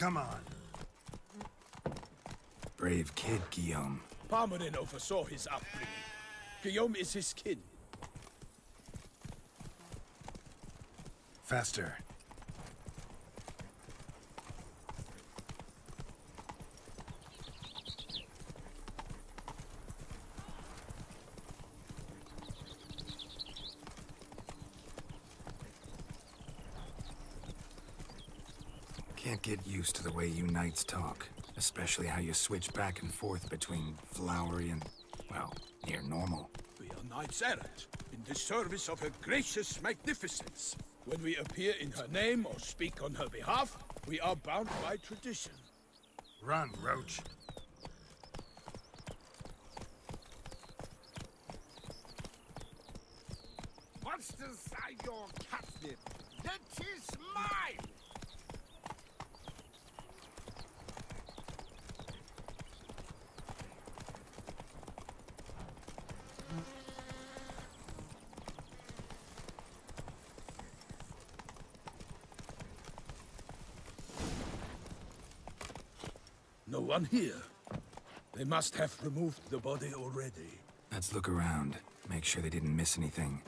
Come on. Brave kid, Guillaume. Parmanin oversaw his upbringing. Guillaume is his kin. Faster. Can't get used to the way you knights talk. Especially how you switch back and forth between flowery and, well, near normal. We are knights errant, in the service of her gracious magnificence. When we appear in her name or speak on her behalf, we are bound by tradition. Run, Roche. Monsters are your catnip. That is mine! No one here. They must have removed the body already. Let's look around. Make sure they didn't miss anything.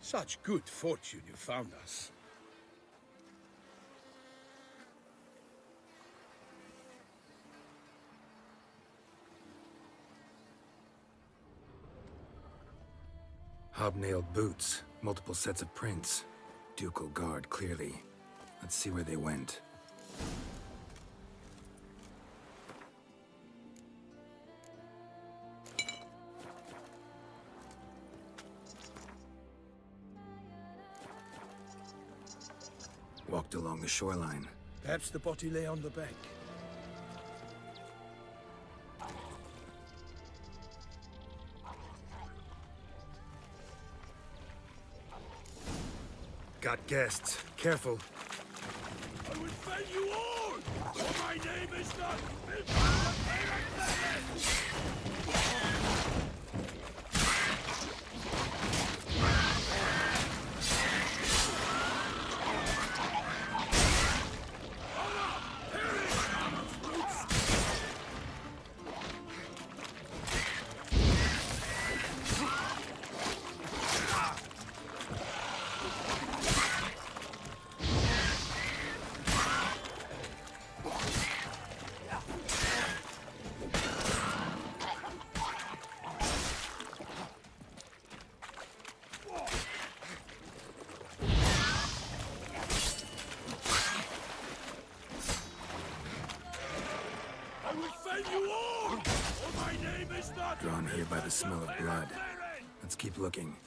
Such good fortune you found us. Hobnailed boots, multiple sets of prints. Ducal guard, clearly. Let's see where they went. Walked along the shoreline. Perhaps the body lay on the bank. Got guests. Careful. I will fell you all! For my name is not... Drawn here by the smell of blood. Let's keep looking.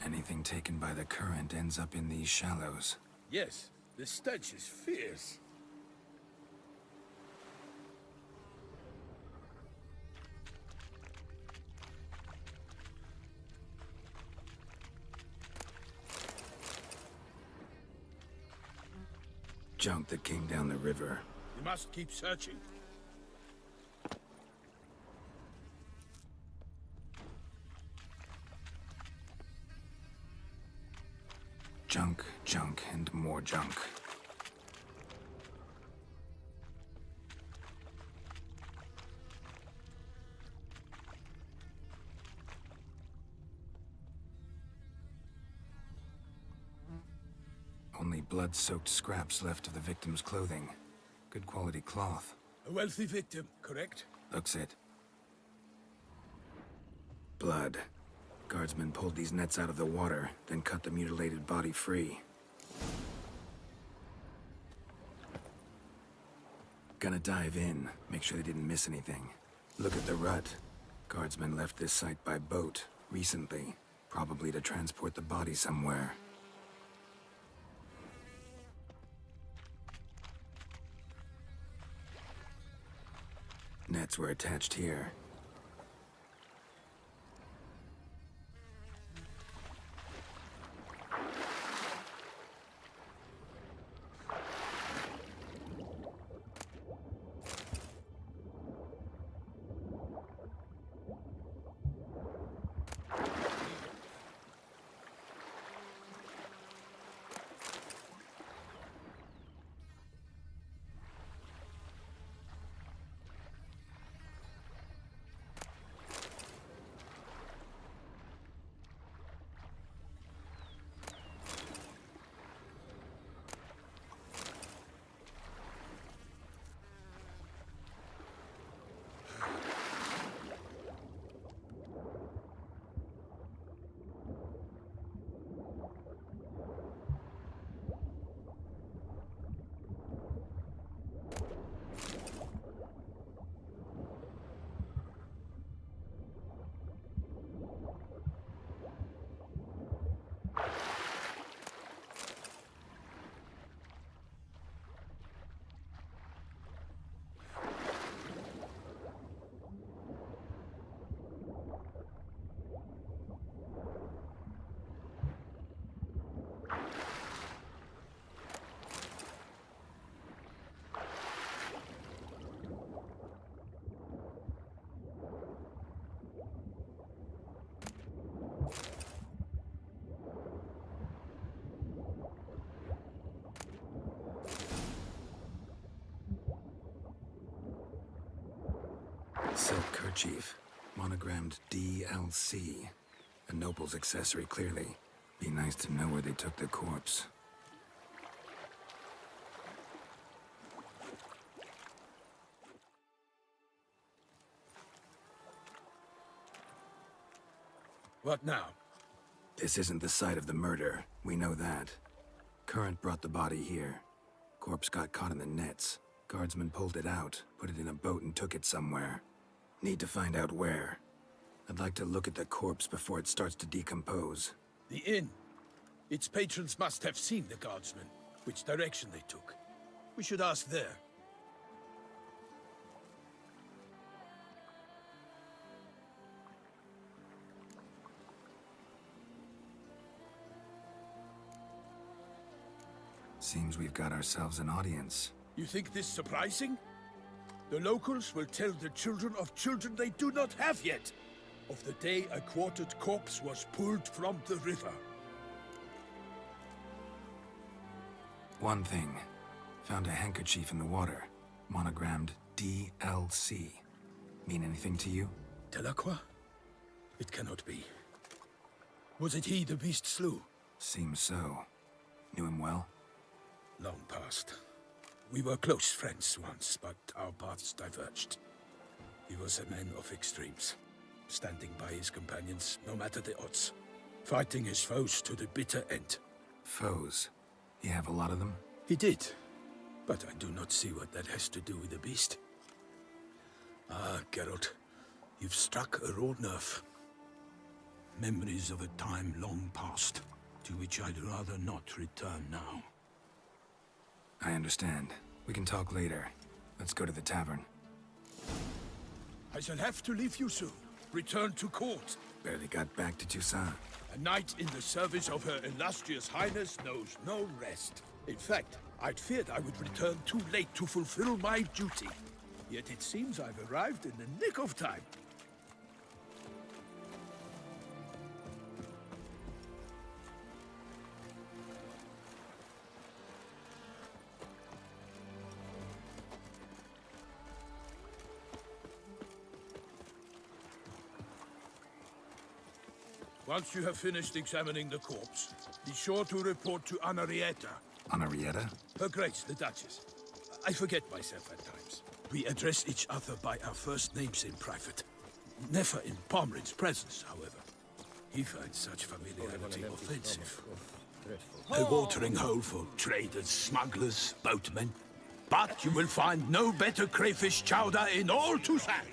Anything taken by the current ends up in these shallows. Yes, the stench is fierce. Junk that came down the river. We must keep searching. Junk, junk, and more junk. Only blood-soaked scraps left of the victim's clothing. Good quality cloth. A wealthy victim, correct? Looks it. Blood. Guardsmen pulled these nets out of the water, then cut the mutilated body free. Gonna dive in, make sure they didn't miss anything. Look at the rut. Guardsmen left this site by boat, recently. Probably to transport the body somewhere. Nets were attached here. Silk kerchief, monogrammed DLC. A noble's accessory, clearly. Be nice to know where they took the corpse. What now? This isn't the site of the murder. We know that. Current brought the body here. Corpse got caught in the nets. Guardsmen pulled it out, put it in a boat and took it somewhere. Need to find out where. I'd like to look at the corpse before it starts to decompose. The inn. Its patrons must have seen the guardsmen, which direction they took. We should ask there. Seems we've got ourselves an audience. You think this surprising? The locals will tell the children of children they do not have yet, of the day a quartered corpse was pulled from the river. One thing. Found a handkerchief in the water. Monogrammed DLC. Mean anything to you? Delacroix? It cannot be. Was it he the beast slew? Seems so. Knew him well? Long past. We were close friends once, but our paths diverged. He was a man of extremes, standing by his companions no matter the odds, fighting his foes to the bitter end. Foes? You have a lot of them? He did, but I do not see what that has to do with the beast. Ah, Geralt, you've struck a raw nerve. Memories of a time long past, to which I'd rather not return now. I understand. We can talk later. Let's go to the tavern. I shall have to leave you soon. Return to court. Barely got back to Toussaint. A knight in the service of Her Illustrious Highness knows no rest. In fact, I'd feared I would return too late to fulfill my duty. Yet it seems I've arrived in the nick of time. Once you have finished examining the corpse, be sure to report to Anarietta. On Arietta? Her Grace, the Duchess. I forget myself at times. We address each other by our first names in private. Never in Pomrin's presence, however. He finds such familiarity offensive. A watering hole for traders, smugglers, boatmen. But you will find no better crayfish chowder in all Toussaint.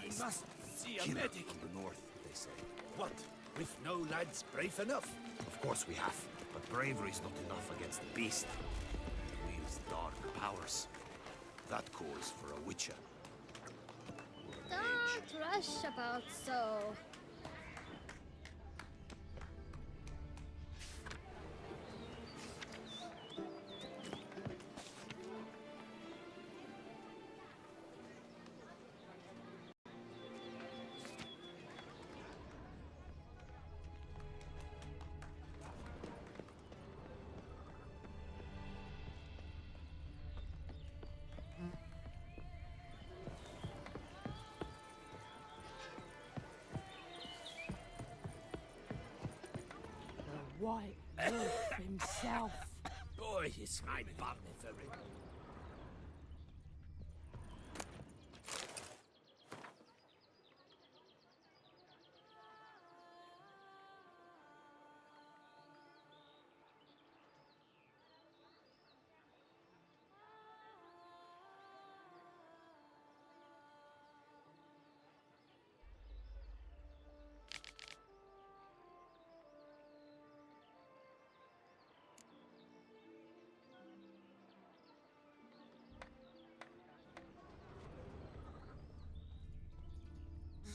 We must see a medic. From the north, they say. What? With no lads brave enough? Of course we have, but bravery's not enough against the beast. It wields dark powers. That calls for a witcher. Don't rush about so. White Wolf himself. Boy, is my Yennefer.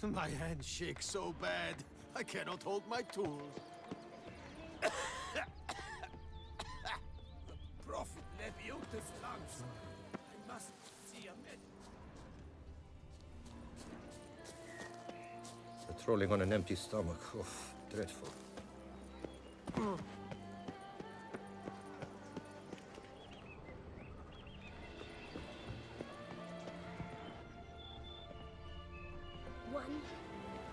My hand shakes so bad, I cannot hold my tools. Prophet Leviota's lungs. I must see a medic. Patrolling on an empty stomach. Oh, dreadful. One,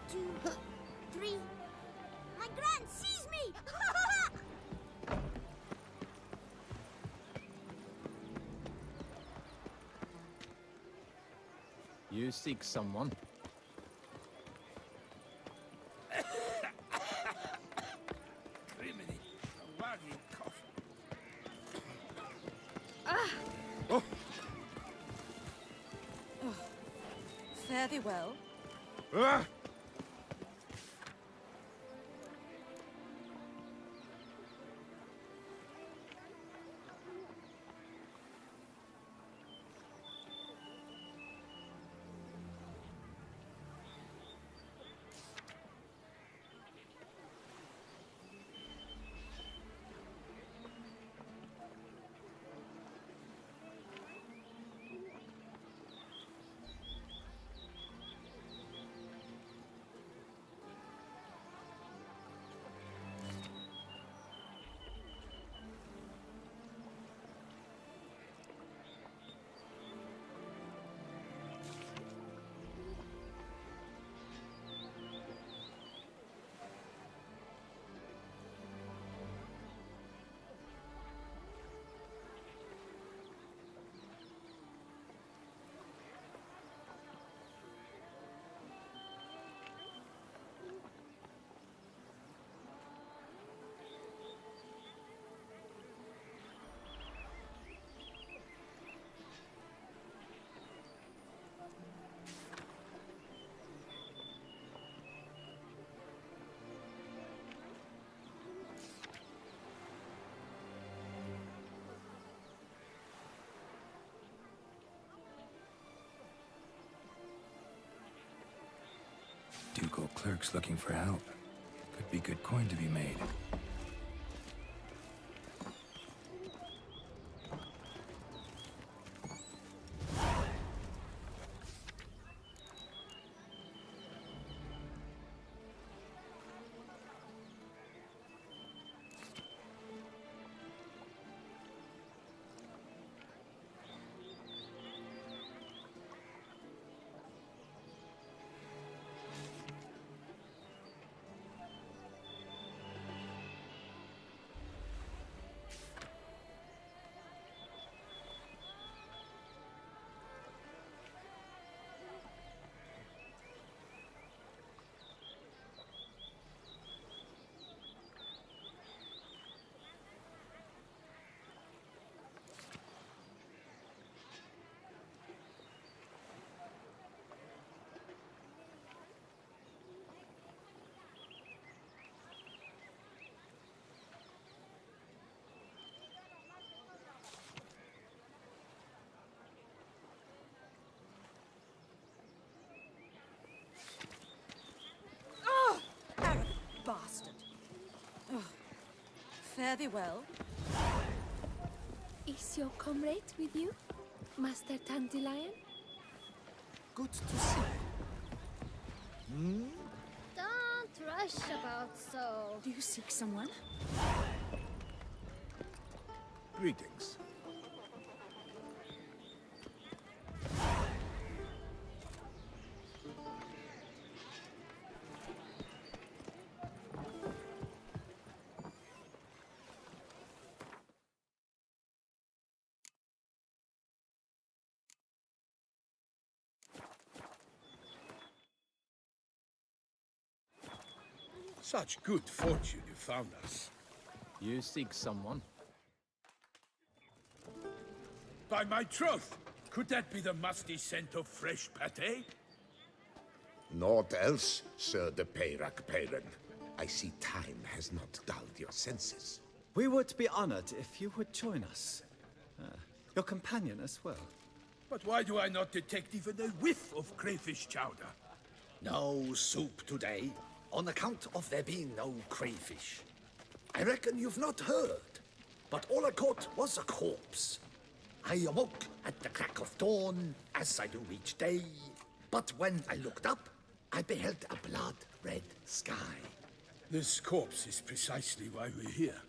two, three. My grand sees me! You seek someone? Criminy. A wagging cough. Fare thee well. Ducal clerks looking for help. Could be good coin to be made. Fare thee well. Is your comrade with you, Master Dandelion? Good to see you. Don't rush about so. Do you seek someone? Greetings. Such good fortune you found us. You seek someone? By my troth, could that be the musty scent of fresh pâté? Naught else, Sir de Peyrak. I see time has not dulled your senses. We would be honored if you would join us. Your companion as well. But why do I not detect even a whiff of crayfish chowder? No soup today, on account of there being no crayfish. I reckon you've not heard, but all I caught was a corpse. I awoke at the crack of dawn, as I do each day, but when I looked up, I beheld a blood-red sky. This corpse is precisely why we're here.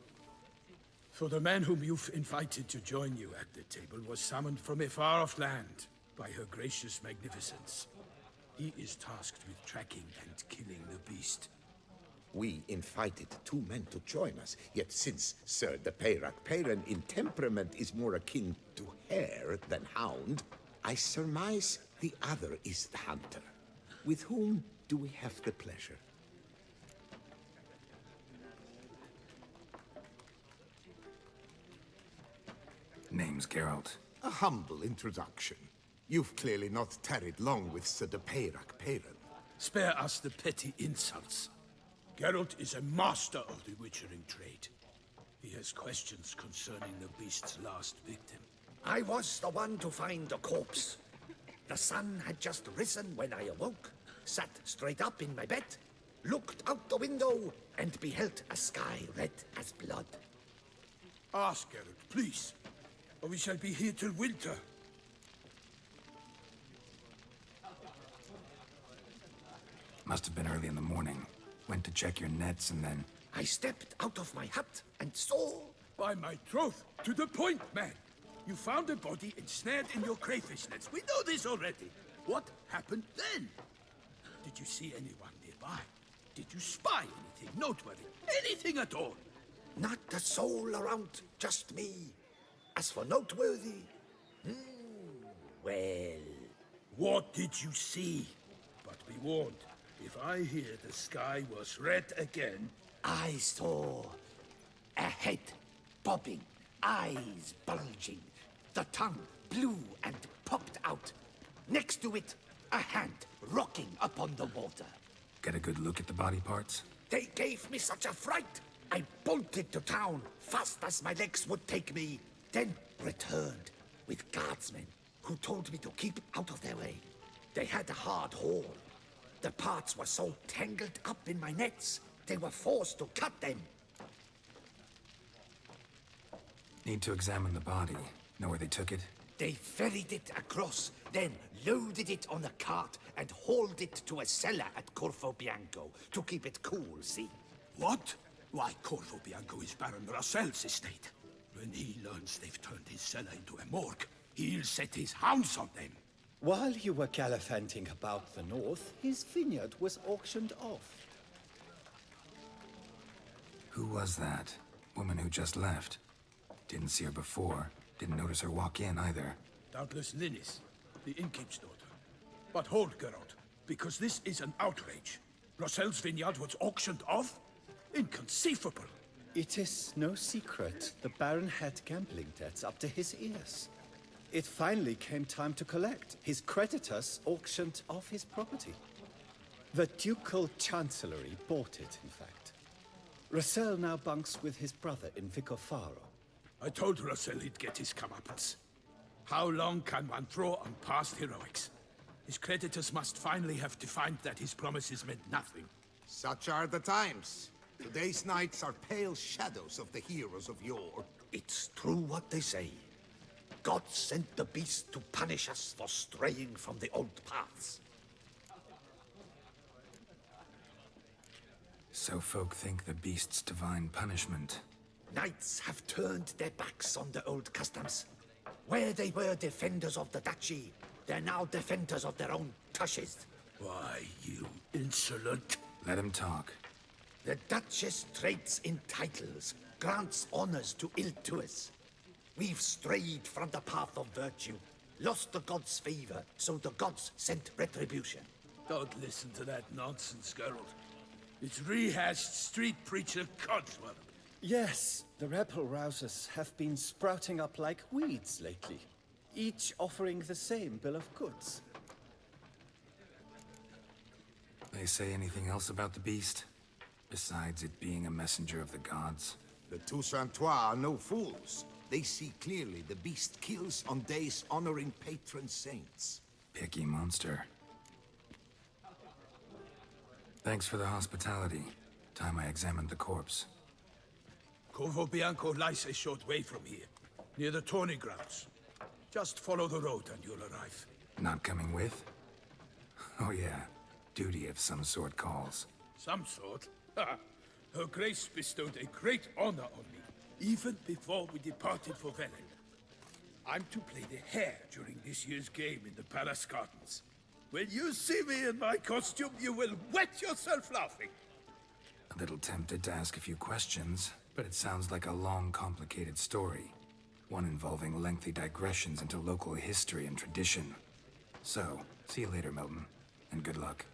For the man whom you've invited to join you at the table was summoned from a far-off land by her gracious magnificence. He is tasked with tracking and killing the beast. We invited 2 men to join us, yet since Sir de Peyrak in temperament is more akin to hare than hound, I surmise the other is the hunter. With whom do we have the pleasure? Name's Geralt. A humble introduction. You've clearly not tarried long with Sir de Peyrak. Spare us the petty insults. Geralt is a master of the witchering trade. He has questions concerning the beast's last victim. I was the one to find the corpse. The sun had just risen when I awoke, sat straight up in my bed, looked out the window, and beheld a sky red as blood. Ask Geralt, please, or we shall be here till winter. Must have been early in the morning. Went to check your nets and then... I stepped out of my hut and saw... By my troth, to the point, man. You found a body ensnared in your crayfish nets. We know this already. What happened then? Did you see anyone nearby? Did you spy anything noteworthy? Anything at all? Not a soul around, just me. As for noteworthy... well... What did you see? But be warned, if I hear the sky was red again... I saw a head bobbing, eyes bulging, the tongue blew and popped out. Next to it, a hand rocking upon the water. Get a good look at the body parts? They gave me such a fright. I bolted to town fast as my legs would take me, then returned with guardsmen who told me to keep out of their way. They had a hard haul. The parts were so tangled up in my nets, they were forced to cut them. Need to examine the body. Know where they took it? They ferried it across, then loaded it on a cart and hauled it to a cellar at Corvo Bianco to keep it cool, see? What? Why, Corvo Bianco is Baron Russell's estate. When he learns they've turned his cellar into a morgue, he'll set his hounds on them. While you were gallivanting about the north, his vineyard was auctioned off. Who was that? Woman who just left. Didn't see her before. Didn't notice her walk in either. Doubtless Linnis, the innkeep's daughter. But hold, Geralt, because this is an outrage. Russell's vineyard was auctioned off? Inconceivable. It is no secret the Baron had gambling debts up to his ears. It finally came time to collect. His creditors auctioned off his property. The Ducal Chancellery bought it, in fact. Russell now bunks with his brother in Vicofaro. I told Russell he'd get his comeuppance. How long can one throw on past heroics? His creditors must finally have to find that his promises meant nothing. Such are the times. Today's knights are pale shadows of the heroes of yore. It's true what they say. God sent the beast to punish us for straying from the old paths. So folk think the beast's divine punishment. Knights have turned their backs on the old customs. Where they were defenders of the duchy, they're now defenders of their own tushes. Why, you insolent... Let him talk. The Duchess trades in titles, grants honors to ill-doers. We've strayed from the path of virtue, lost the gods' favor, so the gods sent retribution. Don't listen to that nonsense, Geralt. It's rehashed street preacher codswallop. Yes, the rebel rousers have been sprouting up like weeds lately, each offering the same bill of goods. They say anything else about the beast? Besides it being a messenger of the gods? The Toussaintois are no fools. They see clearly the beast kills on days honoring patron saints. Picky monster. Thanks for the hospitality. Time I examined the corpse. Corvo Bianco lies a short way from here, near the tourney grounds. Just follow the road and you'll arrive. Not coming with? Oh yeah, duty of some sort calls. Some sort? Ha! Her Grace bestowed a great honor on me, even before we departed for Velen. I'm to play the hare during this year's game in the palace gardens. When you see me in my costume, you will wet yourself laughing. A little tempted to ask a few questions, but it sounds like a long, complicated story. One involving lengthy digressions into local history and tradition. So, see you later, Milton, and good luck.